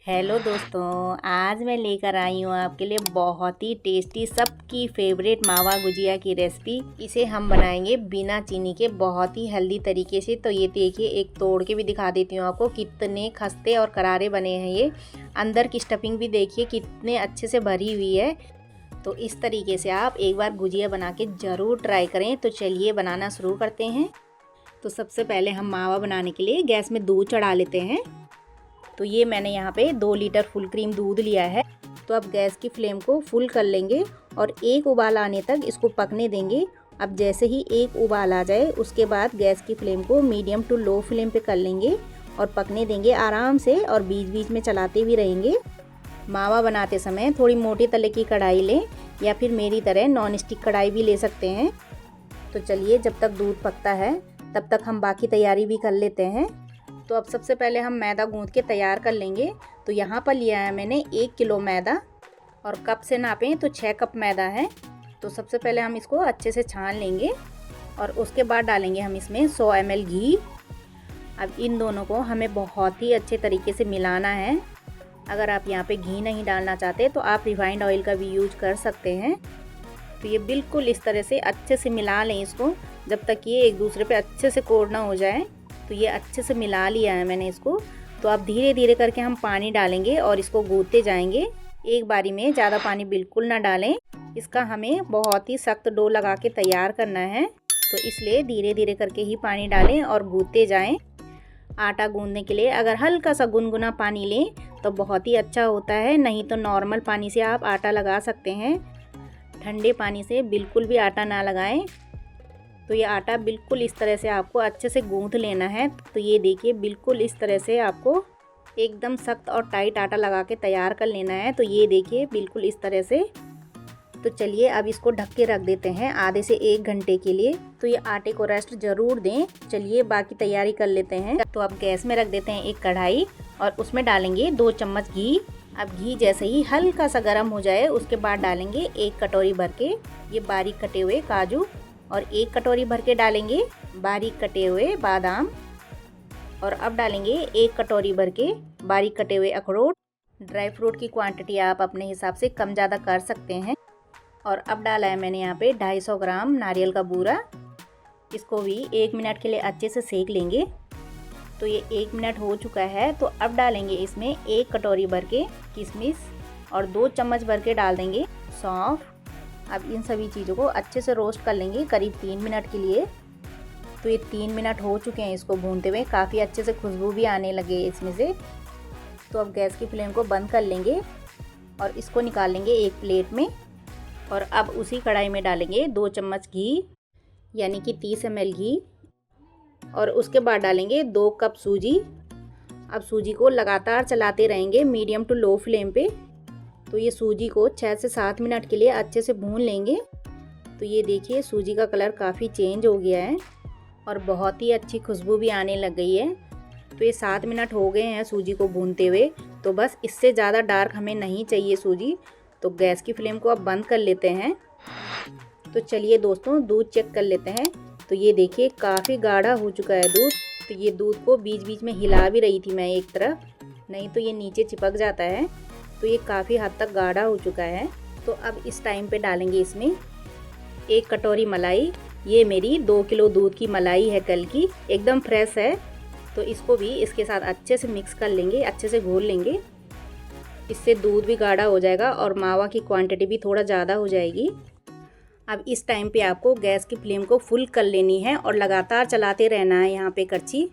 Hello दोस्तों, आज मैं लेकर आई हूँ आपके लिए बहुत ही टेस्टी सबकी फेवरेट मावा गुजिया की रेसिपी। इसे हम बनाएंगे बिना चीनी के बहुत ही हेल्दी तरीके से। तो ये देखिए, एक तोड़ के भी दिखा देती हूँ आपको कितने खस्ते और करारे बने हैं। ये अंदर की स्टफिंग भी देखिए कितने अच्छे से भरी हुई है। तो इस तरीके से आप एक बार गुजिया बना के ज़रूर ट्राई करें। तो चलिए बनाना शुरू करते हैं। तो सबसे पहले हम मावा बनाने के लिए गैस में दूध चढ़ा लेते हैं। तो ये मैंने यहाँ पे 2 लीटर फुल क्रीम दूध लिया है। तो अब गैस की फ्लेम को फुल कर लेंगे और एक उबाल आने तक इसको पकने देंगे। अब जैसे ही एक उबाल आ जाए उसके बाद गैस की फ्लेम को मीडियम टू लो फ्लेम पे कर लेंगे और पकने देंगे आराम से, और बीच बीच में चलाते भी रहेंगे। मावा बनाते समय थोड़ी मोटी तले की कढ़ाई लें या फिर मेरी तरह नॉन स्टिक कढ़ाई भी ले सकते हैं। तो चलिए, जब तक दूध पकता है तब तक हम बाकी तैयारी भी कर लेते हैं। तो अब सबसे पहले हम मैदा गूंथ के तैयार कर लेंगे। तो यहाँ पर लिया है मैंने 1 किलो मैदा, और कप से नापें तो 6 कप मैदा है। तो सबसे पहले हम इसको अच्छे से छान लेंगे और उसके बाद डालेंगे हम इसमें 100 ml घी। अब इन दोनों को हमें बहुत ही अच्छे तरीके से मिलाना है। अगर आप यहाँ पे घी नहीं डालना चाहते तो आप रिफाइंड ऑयल का भी यूज कर सकते हैं। तो ये बिल्कुल इस तरह से अच्छे से मिला लें इसको, जब तक ये एक दूसरे पे अच्छे से कोट ना हो जाए। तो ये अच्छे से मिला लिया है मैंने इसको। तो अब धीरे धीरे करके हम पानी डालेंगे और इसको गूंथते जाएंगे। एक बारी में ज़्यादा पानी बिल्कुल ना डालें, इसका हमें बहुत ही सख्त डो लगा के तैयार करना है। तो इसलिए धीरे धीरे करके ही पानी डालें और गूंथते जाएं। आटा गूंदने के लिए अगर हल्का सा गुनगुना पानी लें तो बहुत ही अच्छा होता है, नहीं तो नॉर्मल पानी से आप आटा लगा सकते हैं। ठंडे पानी से बिल्कुल भी आटा ना लगाएं। तो ये आटा बिल्कुल इस तरह से आपको अच्छे से गूंथ लेना है। तो ये देखिए, बिल्कुल इस तरह से आपको एकदम सख्त और टाइट आटा लगा के तैयार कर लेना है। तो ये देखिए, बिल्कुल इस तरह से। तो चलिए, अब इसको ढक के रख देते हैं आधे से 1 घंटे के लिए। तो ये आटे को रेस्ट ज़रूर दें। चलिए बाकी तैयारी कर लेते हैं। तो अब गैस में रख देते हैं एक कढ़ाई और उसमें डालेंगे 2 चम्मच घी। अब घी जैसे ही हल्का सा गर्म हो जाए उसके बाद डालेंगे 1 कटोरी भर के ये बारीक कटे हुए काजू, और 1 कटोरी भर के डालेंगे बारीक कटे हुए बादाम, और अब डालेंगे 1 कटोरी भर के बारीक कटे हुए अखरोट। ड्राई फ्रूट की क्वांटिटी आप अपने हिसाब से कम ज़्यादा कर सकते हैं। और अब डाला है मैंने यहाँ पे 250 ग्राम नारियल का बूरा। इसको भी 1 मिनट के लिए अच्छे से सेक लेंगे। तो ये 1 मिनट हो चुका है। तो अब डालेंगे इसमें 1 कटोरी भर के किशमिश और 2 चम्मच भर के डाल देंगे सौंफ। अब इन सभी चीज़ों को अच्छे से रोस्ट कर लेंगे करीब 3 मिनट के लिए। तो ये 3 मिनट हो चुके हैं इसको भूनते हुए, काफ़ी अच्छे से खुशबू भी आने लगे इसमें से। तो अब गैस की फ्लेम को बंद कर लेंगे और इसको निकाल लेंगे एक प्लेट में। और अब उसी कढ़ाई में डालेंगे 2 चम्मच घी, यानी कि 30 ml घी, और उसके बाद डालेंगे 2 कप सूजी। अब सूजी को लगातार चलाते रहेंगे मीडियम टू लो फ्लेम पे। तो ये सूजी को 6 से 7 मिनट के लिए अच्छे से भून लेंगे। तो ये देखिए, सूजी का कलर काफ़ी चेंज हो गया है और बहुत ही अच्छी खुशबू भी आने लग गई है। तो ये 7 मिनट हो गए हैं सूजी को भूनते हुए। तो बस इससे ज़्यादा डार्क हमें नहीं चाहिए सूजी। तो गैस की फ्लेम को अब बंद कर लेते हैं। तो चलिए दोस्तों, दूध चेक कर लेते हैं। तो ये देखिए, काफ़ी गाढ़ा हो चुका है दूध। तो ये दूध को बीच बीच में हिला भी रही थी मैं एक तरफ, नहीं तो ये नीचे चिपक जाता है। तो ये काफ़ी हद तक गाढ़ा हो चुका है। तो अब इस टाइम पे डालेंगे इसमें 1 कटोरी मलाई। ये मेरी 2 किलो दूध की मलाई है, कल की, एकदम फ्रेश है। तो इसको भी इसके साथ अच्छे से मिक्स कर लेंगे, अच्छे से घोल लेंगे। इससे दूध भी गाढ़ा हो जाएगा और मावा की क्वांटिटी भी थोड़ा ज़्यादा हो जाएगी। अब इस टाइम पे आपको गैस की फ्लेम को फुल कर लेनी है और लगातार चलाते रहना है यहाँ पे करछी।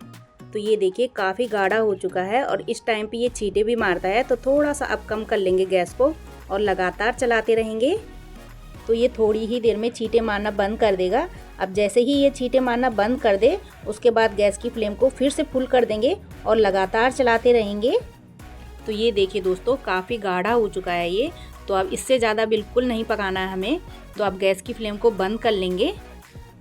तो ये देखिए, काफ़ी गाढ़ा हो चुका है और इस टाइम पे ये छींटे भी मारता है। तो थोड़ा सा अब कम कर लेंगे गैस को और लगातार चलाते रहेंगे। तो ये थोड़ी ही देर में छींटे मारना बंद कर देगा। अब जैसे ही ये छींटे मारना बंद कर दे उसके बाद गैस की फ्लेम को फिर से फुल कर देंगे और लगातार चलाते रहेंगे। तो ये देखिए दोस्तों, काफ़ी गाढ़ा हो चुका है ये। तो अब इससे ज़्यादा बिल्कुल नहीं पकाना है हमें। तो अब गैस की फ्लेम को बंद कर लेंगे।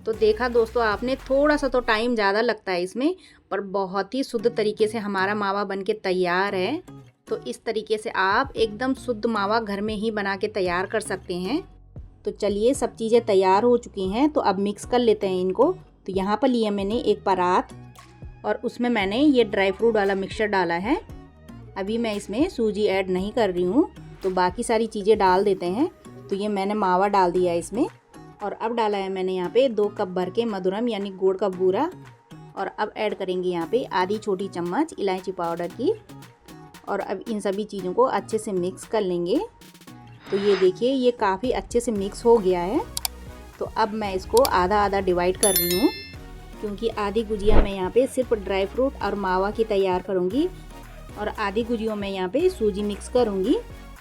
तो देखा दोस्तों आपने, थोड़ा सा तो टाइम ज़्यादा लगता है इसमें, पर बहुत ही शुद्ध तरीके से हमारा मावा बनके तैयार है। तो इस तरीके से आप एकदम शुद्ध मावा घर में ही बना के तैयार कर सकते हैं। तो चलिए, सब चीज़ें तैयार हो चुकी हैं। तो अब मिक्स कर लेते हैं इनको। तो यहाँ पर लिया मैंने एक परात और उसमें मैंने ये ड्राई फ्रूट वाला मिक्सचर डाला है। अभी मैं इसमें सूजी ऐड नहीं कर रही हूँ, तो बाकी सारी चीज़ें डाल देते हैं। तो ये मैंने मावा डाल दिया है इसमें, और अब डाला है मैंने यहाँ पे 2 कप भर के मधुरम यानी गुड़ का बूरा। और अब ऐड करेंगे यहाँ पे आधी छोटी चम्मच इलायची पाउडर की। और अब इन सभी चीज़ों को अच्छे से मिक्स कर लेंगे। तो ये देखिए ये काफ़ी अच्छे से मिक्स हो गया है। तो अब मैं इसको आधा आधा डिवाइड कर रही हूँ, क्योंकि आधी गुजिया मैं यहाँ पे सिर्फ ड्राई फ्रूट और मावा की तैयार करूँगी और आधी गुजियों में यहाँ पे सूजी मिक्स करूँगी।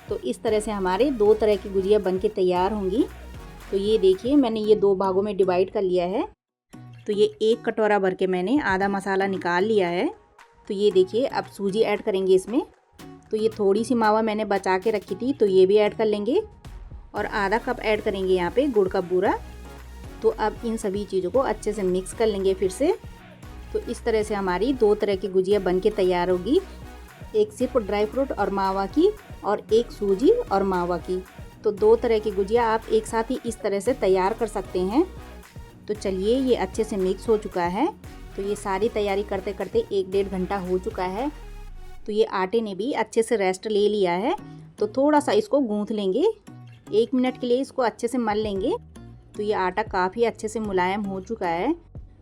तो इस तरह से हमारे 2 तरह की गुजिया बन के तैयार होंगी। तो ये देखिए मैंने ये 2 भागों में डिवाइड कर लिया है। तो ये 1 कटोरा भर के मैंने आधा मसाला निकाल लिया है। तो ये देखिए अब सूजी ऐड करेंगे इसमें। तो ये थोड़ी सी मावा मैंने बचा के रखी थी, तो ये भी ऐड कर लेंगे। और आधा कप ऐड करेंगे यहाँ पे गुड़ का बूरा। तो अब इन सभी चीज़ों को अच्छे से मिक्स कर लेंगे फिर से। तो इस तरह से हमारी 2 तरह की गुजिया बन के तैयार होगी, एक सिर्फ ड्राई फ्रूट और मावा की और एक सूजी और मावा की। तो 2 तरह की गुजिया आप एक साथ ही इस तरह से तैयार कर सकते हैं। तो चलिए ये अच्छे से मिक्स हो चुका है। तो ये सारी तैयारी करते करते 1-1.5 घंटा हो चुका है। तो ये आटे ने भी अच्छे से रेस्ट ले लिया है। तो थोड़ा सा इसको गूँथ लेंगे, 1 मिनट के लिए इसको अच्छे से मल लेंगे। तो ये आटा काफ़ी अच्छे से मुलायम हो चुका है।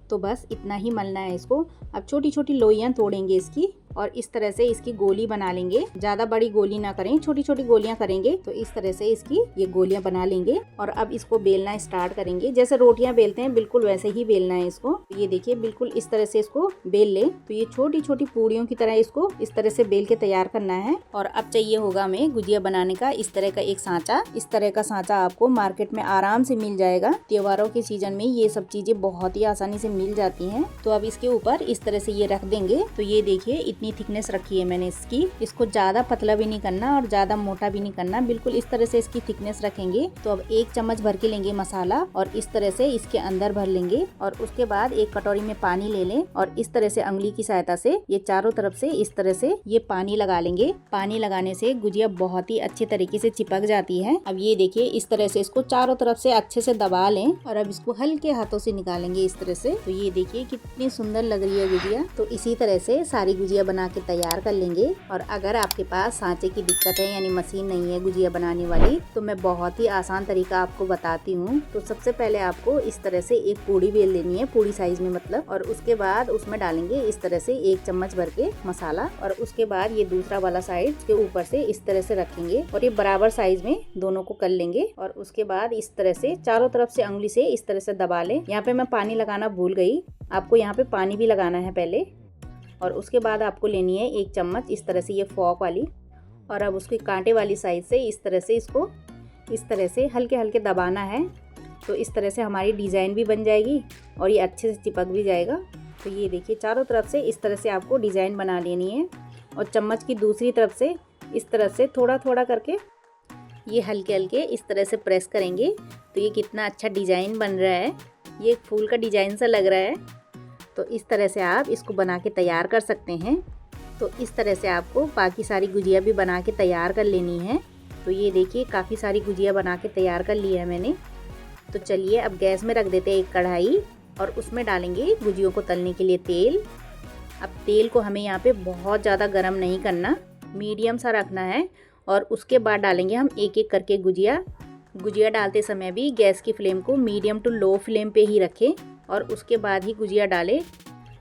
तो बस इतना ही मलना है इसको। अब छोटी छोटी लोइयाँ तोड़ेंगे इसकी और इस तरह से इसकी गोली बना लेंगे। ज़्यादा बड़ी गोली ना करें, छोटी छोटी गोलियां करेंगे। तो इस तरह से इसकी ये गोलियां बना लेंगे और अब इसको बेलना स्टार्ट करेंगे। जैसे रोटियां बेलते हैं बिल्कुल वैसे ही बेलना है इसको। ये देखिए बिल्कुल इस तरह से इसको बेल ले। तो ये छोटी छोटी पूड़ियों की तरह इसको इस तरह से बेल के तैयार करना है। और अब चाहिए होगा हमें गुजिया बनाने का इस तरह का एक सांचा। इस तरह का सांचा आपको मार्केट में आराम से मिल जाएगा। त्योहारों के सीजन में ये सब चीजें बहुत ही आसानी से मिल जाती हैं। तो अब इसके ऊपर इस तरह से ये रख देंगे। तो ये देखिए इतनी थिकनेस रखी है मैंने इसकी। इसको ज्यादा पतला भी नहीं करना और ज्यादा मोटा भी नहीं करना, बिल्कुल इस तरह से इसकी थिकनेस रखेंगे। तो अब 1 चम्मच भर के लेंगे मसाला और इस तरह से इसके अंदर भर लेंगे। और उसके बाद एक कटोरी में पानी ले लें और इस तरह से उंगली की सहायता से ये चारों तरफ से इस तरह से ये पानी लगा लेंगे। पानी लगाने से गुजिया बहुत ही अच्छे तरीके से चिपक जाती है। अब ये देखिए इस तरह से इसको चारों तरफ से अच्छे से दबा लें और अब इसको हल्के हाथों से निकालेंगे इस तरह से। तो ये देखिए कितनी सुंदर लग रही है गुजिया। तो इसी तरह से सारी गुजिया बना के तैयार कर लेंगे। और अगर आपके पास सांचे की दिक्कत है यानी मशीन नहीं है गुजिया बनाने वाली, तो मैं बहुत ही आसान तरीका आपको बताती हूँ। तो सबसे पहले आपको इस तरह से एक पूड़ी बेल लेनी है, पूड़ी साइज में मतलब। और उसके बाद उसमें डालेंगे इस तरह से 1 चम्मच भर के मसाला और उसके बाद ये दूसरा वाला साइड के ऊपर से इस तरह से रखेंगे और ये बराबर साइज में दोनों को कर लेंगे। और उसके बाद इस तरह से चारों तरफ से उंगली से इस तरह से दबा लें। यहाँ पे मैं पानी लगाना भूल गई, आपको यहाँ पे पानी भी लगाना है पहले। और उसके बाद आपको लेनी है 1 चम्मच इस तरह से ये फॉक वाली और अब उसकी कांटे वाली साइड से इस तरह से इसको इस तरह से हल्के हल्के दबाना है। तो इस तरह से हमारी डिज़ाइन भी बन जाएगी और ये अच्छे से चिपक भी जाएगा। तो ये देखिए चारों तरफ से इस तरह से आपको डिज़ाइन बना लेनी है और चम्मच की दूसरी तरफ से इस तरह से थोड़ा थोड़ा करके ये हल्के हल्के इस तरह से प्रेस करेंगे। तो ये कितना अच्छा डिज़ाइन बन रहा है, ये एक फूल का डिज़ाइन सा लग रहा है। तो इस तरह से आप इसको बना के तैयार कर सकते हैं। तो इस तरह से आपको बाकी सारी गुजिया भी बना के तैयार कर लेनी है। तो ये देखिए काफ़ी सारी गुजिया बना के तैयार कर ली है मैंने। तो चलिए अब गैस में रख देते हैं एक कढ़ाई और उसमें डालेंगे गुजियों को तलने के लिए तेल। अब तेल को हमें यहाँ पे बहुत ज़्यादा गर्म नहीं करना, मीडियम सा रखना है। और उसके बाद डालेंगे हम एक एक करके गुजिया। गुजिया डालते समय भी गैस की फ्लेम को मीडियम टू लो फ्लेम पे ही रखें और उसके बाद ही गुजिया डालें।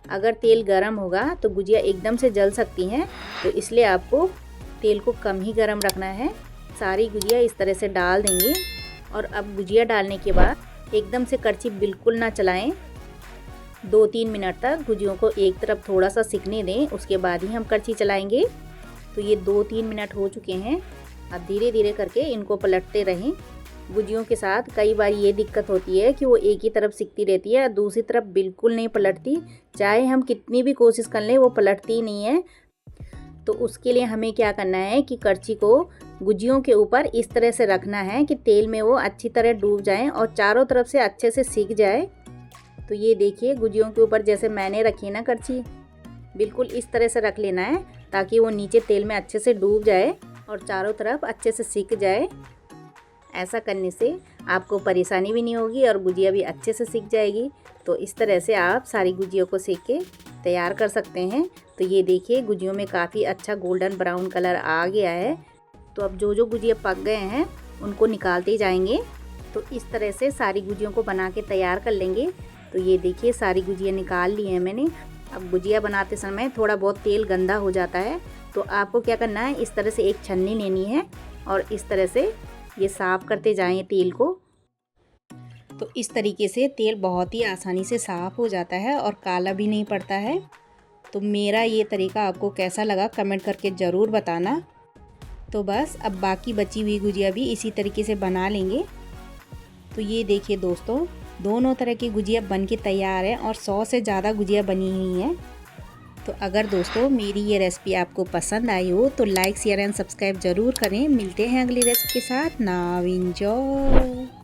अगर तेल गर्म होगा तो गुजिया एकदम से जल सकती हैं, तो इसलिए आपको तेल को कम ही गर्म रखना है। सारी गुजिया इस तरह से डाल देंगे और अब गुजिया डालने के बाद एकदम से कड़छी बिल्कुल ना चलाएं। 2-3 मिनट तक गुजियों को एक तरफ थोड़ा सा सिकने दें, उसके बाद ही हम कड़छी चलाएंगे। तो ये 2-3 मिनट हो चुके हैं। अब धीरे धीरे करके इनको पलटते रहें। गुजियों के साथ कई बार ये दिक्कत होती है कि वो एक ही तरफ सिकती रहती है, दूसरी तरफ बिल्कुल नहीं पलटती। चाहे हम कितनी भी कोशिश कर लें वो पलटती ही नहीं है। तो उसके लिए हमें क्या करना है कि कड़छी को गुजियों के ऊपर इस तरह से रखना है कि तेल में वो अच्छी तरह डूब जाएं और चारों तरफ से अच्छे से सिक जाए। तो ये देखिए गुजियों के ऊपर जैसे मैंने रखी ना कड़छी, बिल्कुल इस तरह से रख लेना है ताकि वो नीचे तेल में अच्छे से डूब जाए और चारों तरफ अच्छे से सिक जाए। ऐसा करने से आपको परेशानी भी नहीं होगी और गुजिया भी अच्छे से सिक जाएगी। तो इस तरह से आप सारी गुजियों को सेक के तैयार कर सकते हैं। तो ये देखिए गुजियों में काफ़ी अच्छा गोल्डन ब्राउन कलर आ गया है। तो अब जो गुजिया पक गए हैं उनको निकालते जाएंगे। तो इस तरह से सारी गुजियों को बना के तैयार कर लेंगे। तो ये देखिए सारी गुजिया निकाल ली हैं मैंने। अब गुजिया बनाते समय थोड़ा बहुत तेल गंदा हो जाता है, तो आपको क्या करना है, इस तरह से एक छन्नी लेनी है और इस तरह से ये साफ़ करते जाएं तेल को। तो इस तरीके से तेल बहुत ही आसानी से साफ़ हो जाता है और काला भी नहीं पड़ता है। तो मेरा ये तरीका आपको कैसा लगा कमेंट करके ज़रूर बताना। तो बस अब बाकी बची हुई गुजिया भी इसी तरीके से बना लेंगे। तो ये देखिए दोस्तों, दोनों तरह की गुजिया बन के तैयार है और 100 से ज़्यादा गुजिया बनी हुई हैं। तो अगर दोस्तों मेरी ये रेसिपी आपको पसंद आई हो तो लाइक शेयर एंड सब्सक्राइब ज़रूर करें। मिलते हैं अगली रेसिपी के साथ। Now enjoy.